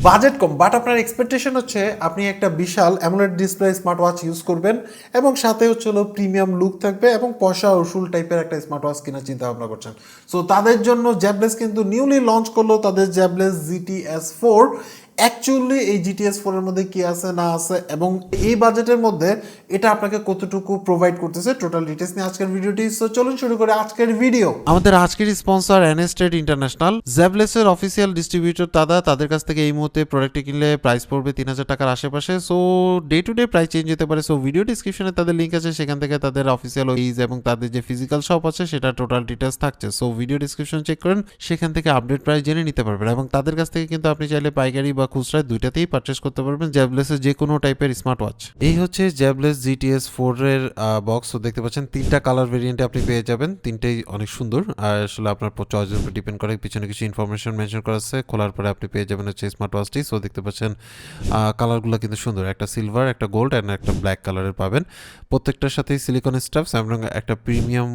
Budget কম, but আপনার expectation হচ্ছে আপনি একটা বিশাল AMOLED display smart watch use করবেন এবং সাথে হচ্ছে হলো প্রিমিয়াম লুক থাকবে এবং পয়সা উসুল টাইপের একটা স্মার্ট ওয়াচ কেনার চিন্তা ভাবনা করছেন। সো তাদের জন্য জ্যাবলেস কিন্তু নিউলি লঞ্চ করলো তাদের জ্যাবলেস GTS 4। অ্যাকচুয়ালি এই GTS 4 এর মধ্যে কি আছে না আছে এবং এই বাজেটের মধ্যে এটা আপনাকে কতটুকু প্রোভাইড করতেছে, টোটাল ডিটেলস নিয়ে আজকের ভিডিওটি। সো চলুন শুরু করে আজকের ভিডিও। আমাদের আজকের স্পন্সর এনএস ট্রেড ইন্টারন্যাশনাল, জ্যাবলেসের অফিসিয়াল ডিস্ট্রিবিউটর। তাদের কাছ থেকে এই মুহূর্তে প্রোডাক্টটি কিনলে প্রাইস পড়বে 3000 টাকার আশেপাশে। So day to day price change হতে পারে। সো ভিডিও ডিসক্রিপশনে তাদের লিঙ্ক আছে, সেখান থেকে তাদের অফিসিয়াল ওয়েজ এবং তাদের যে ফিজিক্যাল শপ আছে সেটা টোটাল ডিটেলস থাকছে। সো ভিডিও ডিসক্রিপশন চেক করেন, সেখান থেকে আপডেট প্রাইস জেনে নিতে পারবেন এবং তাদের কাছ থেকে কিন্তু আপনি চাইলে পাইকারি বা খুচরায় দুইটাতেই পারচেস করতে পারবেন জ্যাবলেসের যে কোনো টাইপের স্মার্ট ওয়াচ। এই হচ্ছে জ্যাবলেস GTS 4 এর বক্স। তো দেখতে পাচ্ছেন তিনটা কালার ভেরিয়েন্টে আপনি পেয়ে যাবেন, তিনটেই অনেক সুন্দর। আর আসলে আপনার চয়েসের উপর ডিপেন্ড করে। পিছনে কিছু ইনফরমেশন মেনশন করা আছে। খোলার পরে আপনি পেয়ে যাবেন হচ্ছে স্মার্ট ওয়াচটি। সো দেখতে পাচ্ছেন কালারগুলো কিন্তু সুন্দর, একটা সিলভার, একটা গোল্ড অ্যান্ড একটা ব্ল্যাক কালারের পাবেন। প্রত্যেকটার সাথেই সিলিকন স্টাফস এবং একটা প্রিমিয়াম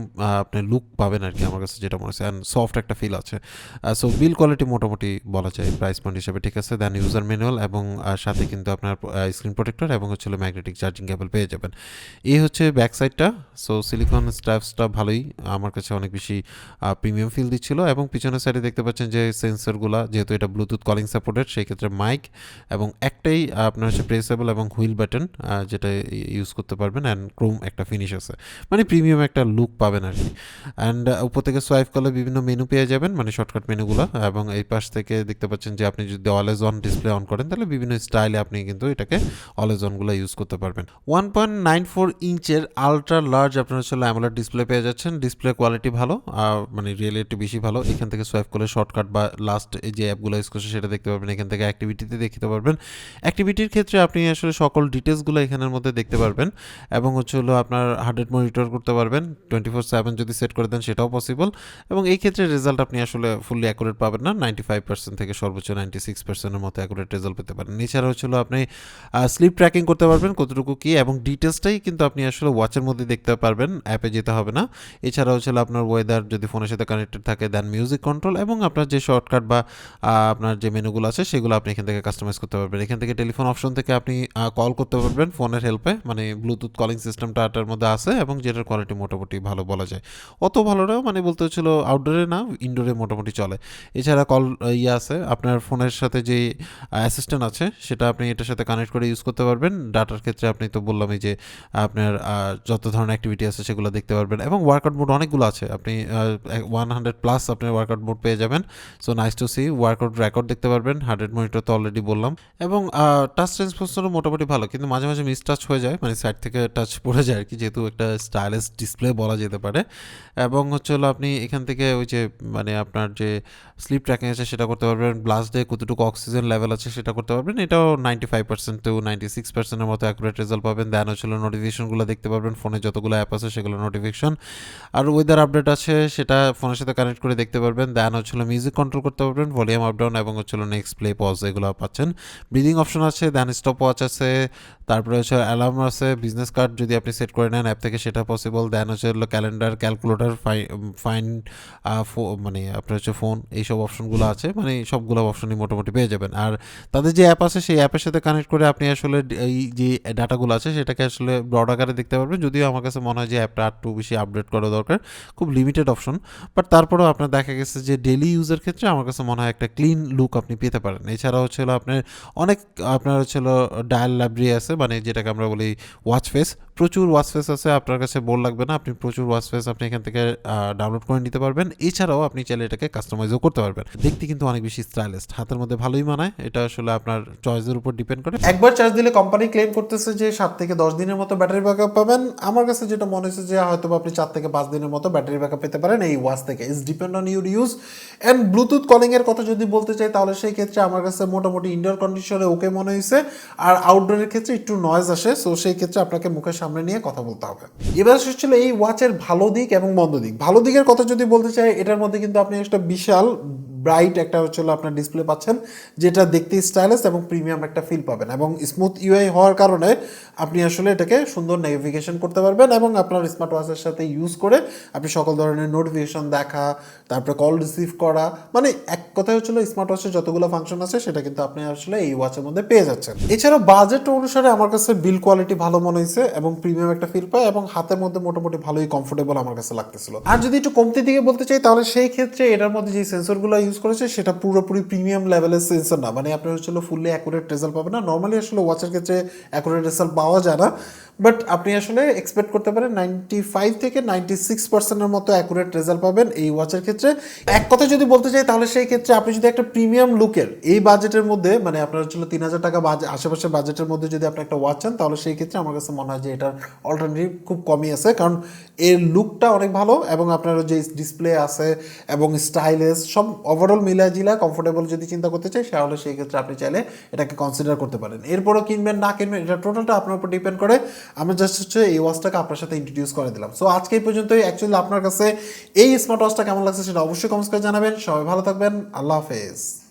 আপনি লুক পাবেন আর কি, আমার কাছে যেটা মনে হচ্ছে, অ্যান্ড সফট একটা ফিল আছে। সো বিল কোয়ালিটি মোটামুটি বলা যায় প্রাইস পয়েন্ট হিসেবে ঠিক আছে। দেন ইউজার ম্যানুয়াল এবং সাথে কিন্তু আপনার স্ক্রিন প্রোটেক্টর এবং হচ্ছে ম্যাগনেটিক চার্জিং কেবল পেয়ে যাবেন। এই হচ্ছে ব্যাক সাইডটা। সো সিলিকন স্টাফসটা ভালোই, আমার কাছে অনেক বেশি প্রিমিয়াম ফিল দিচ্ছিল। এবং পিছনের সাইডে দেখতে পাচ্ছেন যে সেন্সরগুলো, যেহেতু এটা ব্লুটুথ কলিং সাপোর্টেড, সেই ক্ষেত্রে মাইক এবং একটাই আপনার হচ্ছে প্রেসেবল এবং হুইল বাটন, যেটা ইউজ করতে পারবেন। অ্যান্ড ক্রোম একটা ফিনিশ আছে, মানে প্রিমিয়াম একটা লুক পাবেন আর কি। অ্যান্ড উপর থেকে সোয়াইপ করলে বিভিন্ন মেনু পেয়ে যাবেন, মানে শর্টকাট মেনুগুলো। এবং এই পাশ থেকে দেখতে পাচ্ছেন যে আপনি যদি অলওয়েজ অন ডিসপ্লে অন করেন তাহলে বিভিন্ন স্টাইলে আপনি কিন্তু এটাকে অলওয়েজ অনগুলো ইউজ করতে পারবেন। 1.94 ইঞ্চের আলট্রা লার্জ আপনার হচ্ছে অ্যামোলেড ডিসপ্লে পেয়ে যাচ্ছেন। ডিসপ্লে কোয়ালিটি ভালো, মানে রিয়েলিটি বেশি ভালো। এখান থেকে সোয়াইপ করলে শর্টকাট বা লাস্ট যে অ্যাপগুলো ইউজ করছে সেটা দেখতে পারবেন। এখান থেকে অ্যাক্টিভিটিতে দেখতে পারবেন। অ্যাক্টিভিটির ক্ষেত্রে আপনি আসলে সকল ডিটেলসগুলো এখানের মধ্যে দেখতে পারবেন। এবং হচ্ছে হলো আপনার হার্ট রেট মনিটর করতে পারবেন 24/7 যদি সেট করে দেন, সেটাও পসিবল। এবং এই ক্ষেত্রে রেজাল্ট আপনি আসলে ফুললি অ্যাকুরেট পাবেন না, 95% থেকে সর্বোচ্চ 96%-এর মতো অ্যাকুরেট রেজাল্ট পেতে পারেন। এছাড়া হচ্ছিল আপনি স্লিপ ট্র্যাকিং করতে পারবেন, কতটুকু কী এবং ডিটেলসটাই কিন্তু আপনি আসলে ওয়াচের মধ্যে দেখতে পারবেন, অ্যাপে যেতে হবে না। এছাড়া হচ্ছিল আপনার ওয়েদার যদি ফোনের সাথে কানেক্টেড থাকে, দেন মিউজিক কন্ট্রোল এবং আপনার যে শর্টকাট বা আপনার যে মেনুগুলো আছে সেগুলো আপনি এখান থেকে কাস্টমাইজ করতে পারবেন। এখান থেকে টেলিফোন অপশন থেকে আপনি কল করতে পারবেন ফোনের হেল্পে, মানে ব্লুটুথ কলিং সিস্টেমটা এটার মধ্যে আছে এবং যেটার কোয়ালিটি মোটামুটি ভালো বলা যায়। অত ভালো না, মানে বলতে হচ্ছিল আউটডোরে না, ইনডোরে মোটামুটি চলে। এছাড়া কল আছে, আপনার ফোনের সাথে যে অ্যাসিস্ট্যান্ট আছে সেটা আপনি এটার সাথে কানেক্ট করে ইউজ করতে পারবেন। ডাটার ক্ষেত্রে আপনি তো বললামই যে আপনার যত ধরনের অ্যাক্টিভিটি আছে সেগুলো দেখতে পারবেন। এবং ওয়ার্কআউট মোড অনেকগুলো আছে, আপনি 100+ আপনার ওয়ার্কআউট মোড পেয়ে যাবেন। So nice to see. Workout record দেখতে পারবেন, হার্ট রেট মনিটর তো অলরেডি বললাম। এবং টাচ রেসপন্সও মোটামুটি ভালো, কিন্তু মাঝে মাঝে মিস টাচ হয়ে যায়, মানে সাইড থেকে টাচ পড়ে যায় আর কি, যেহেতু একটা স্টাইলিশ ডিসপ্লে বলা যেতে পারে। এবং হচ্ছে হলো আপনি এখান থেকে ওই যে মানে আপনার যে স্লিপ ট্র্যাকিং আছে সেটা করতে পারবেন, ব্লাস্ট ডে কতটুকু অক্সিজেন লেভেল আছে সেটা করতে পারবেন। এটাও 95% to 96%-এর মতো অ্যাকুরেট রেজাল্ট পাবেন। দেন হচ্ছিল নোটিফিকেশনগুলো দেখতে পারবেন, ফোনে যতগুলো অ্যাপ আছে সেগুলো নোটিফিকেশন। আর ওয়েদার আপডেট আছে সেটা ফোনের সাথে কানেক্ট করে দেখতে পারবেন। দেন হচ্ছিল মিউজিক কন্ট্রোল করতে পারবেন, ভলিউম আপ ডাউন এবং হচ্ছিল নেক্সট প্লে পজ এগুলো পাচ্ছেন। ব্রিদিং অপশন আছে, দেন স্টপ ওয়াচ আছে, তারপরে হচ্ছে অ্যালার্ম আছে, বিজনেস কার্ড যদি আপনি সেট করে নেন অ্যাপ থেকে সেটা পসিবল। দেন হচ্ছে ক্যালেন্ডার, ক্যালকুলেটর, ফাইন মানে আপনার হচ্ছে ফোন, এইসব অপশনগুলো আছে, মানে সবগুলো অপশনই মোটামুটি পেয়ে যাবেন। আর তাদের যে অ্যাপ আছে সেই অ্যাপের সাথে কানেক্ট করে আপনি আসলে এই যে ডাটাগুলো আছে সেটাকে আসলে ব্রড আকারে দেখতে পারবেন। যদিও আমার কাছে মনে হয় যে অ্যাপটা একটু বেশি আপডেট করা দরকার, খুব লিমিটেড অপশন। বাট তারপরেও আপনার দেখা গেছে যে ডেলি ইউজের ক্ষেত্রে আমার কাছে মনে হয় একটা ক্লিন লুক আপনি পেতে পারেন। এছাড়া হচ্ছে আপনার অনেক আপনার হচ্ছে ডায়াল লাইব্রেরি আছে, মানে যেটাকে আমরা বলি ওয়াচ ফেস। প্রচুর ওয়াচ ফেস আছে, আপনার কাছে বোর লাগবে না, আপনি প্রচুর ওয়াচ ফেস আপনি এখান থেকে ডাউনলোড করে নিতে পারবেন। এছাড়াও আপনি চাইলে এটাকে কাস্টমাইজও করতে পারবেন। দেখতে কিন্তু অনেক বেশি স্টাইলিশ, হাতের মধ্যে ভালোই মানায়। এটা আসলে আপনার চয়েসের উপর ডিপেন্ড করে। একবার চার্জ দিলে কোম্পানি ক্লেম করতেছে যে 7 থেকে 10 দিনের মতো ব্যাটারি ব্যাকআপ পাবেন। আমার কাছে যেটা মনে হচ্ছে যে হয়তো আপনি 4 থেকে 5 দিনের মতো ব্যাটারি ব্যাকআপ পেতে পারেন এই ওয়াচ থেকে। It's depend on your use. And Bluetooth calling এর কথা যদি বলতে চাই তাহলে সেই ক্ষেত্রে আমার কাছে মোটামুটি ইনডোর কন্ডিশনে ওকে মনে হয়েছে, আর আউটডোরের ক্ষেত্রে একটু নয়েজ আসে। সো সেই ক্ষেত্রে আপনাকে মুখের সামনে নিয়ে কথা বলতে হবে। এবার হচ্ছিল এই ওয়াচের ভালো দিক এবং মন্দ দিক। ভালো দিকের কথা যদি বলতে চাই, এটার মধ্যে কিন্তু আপনি একটা বিশাল ব্রাইট একটা হচ্ছে হলো আপনার ডিসপ্লে পাচ্ছেন, যেটা দেখতে স্টাইলিশ এবং প্রিমিয়াম একটা ফিল পাবেন, এবং স্মুথ ইউআই হওয়ার কারণে আপনি আসলে এটাকে সুন্দর নেভিগেশন করতে পারবেন এবং আপনার স্মার্ট ওয়াচের সাথে ইউজ করে আপনি সকল ধরনের নোটিফিকেশন দেখা, তারপরে কল রিসিভ করা, মানে এক কথায় হচ্ছিল স্মার্ট ওয়াচের যতগুলো ফাংশন আছে সেটা কিন্তু আপনি আসলে এই ওয়াচের মধ্যে পেয়ে যাচ্ছেন। এছাড়াও বাজেট অনুসারে আমার কাছে বিল কোয়ালিটি ভালো মনে হয়েছে এবং প্রিমিয়াম একটা ফিল পায় এবং হাতের মধ্যে মোটামুটি ভালোই কমফোর্টেবল আমার কাছে লাগতেছিল। আর যদি একটু কমতি দিকে বলতে চাই তাহলে সেই ক্ষেত্রে এটার মধ্যে যে সেন্সরগুলো ইউজ করেছে সেটা পুরোপুরি প্রিমিয়াম লেভেলের সেন্সর না, মানে আপনি হচ্ছিল ফুললি অ্যাকুরেট রেজাল্ট পাবেন না। নর্মালি আসলে ওয়াচের ক্ষেত্রে অ্যাকুরেট রেজাল্ট পাওয়া যায় না, বাট আপনি আসলে এক্সপেক্ট করতে পারেন 95 থেকে 96% মতো অ্যাকুরেট রেজাল্ট পাবেন এই ওয়াচের ক্ষেত্রে। এক কথা যদি বলতে চাই তাহলে সেই ক্ষেত্রে আপনি যদি একটা প্রিমিয়াম লুকের এই বাজেটের মধ্যে, মানে আপনার হচ্ছিল 3000 টাকা আশেপাশে বাজেটের মধ্যে যদি আপনি একটা ওয়াচ চান, তাহলে সেই ক্ষেত্রে আমার কাছে মনে হয় যে এটার অল্টারনেটিভ খুব কমই আছে, কারণ এর লুকটা অনেক ভালো এবং আপনার যে ডিসপ্লে আছে এবং স্টাইলিশ সব ওভারঅল মিলাজিলা কমফোর্টেবল যদি চিন্তা করতে চাই তাহলে সেই ক্ষেত্রে আপনি চাইলে এটাকে কনসিডার করতে পারেন। এরপরও কিনবেন না কিনবেন এটা টোটালটা আপনার উপর ডিপেন্ড করে। আমি জাস্ট হচ্ছে এই ওয়াচটাকে আপনার সাথে ইন্ট্রোডিউস করে দিলাম। সো আজকে এই পর্যন্তই। অ্যাকচুয়ালি আপনার কাছে এই স্মার্ট ওয়াচটা কেমন লাগছে সেটা অবশ্যই কমেন্টস করে জানাবেন। সবাই ভালো থাকবেন, আল্লাহ হাফেজ।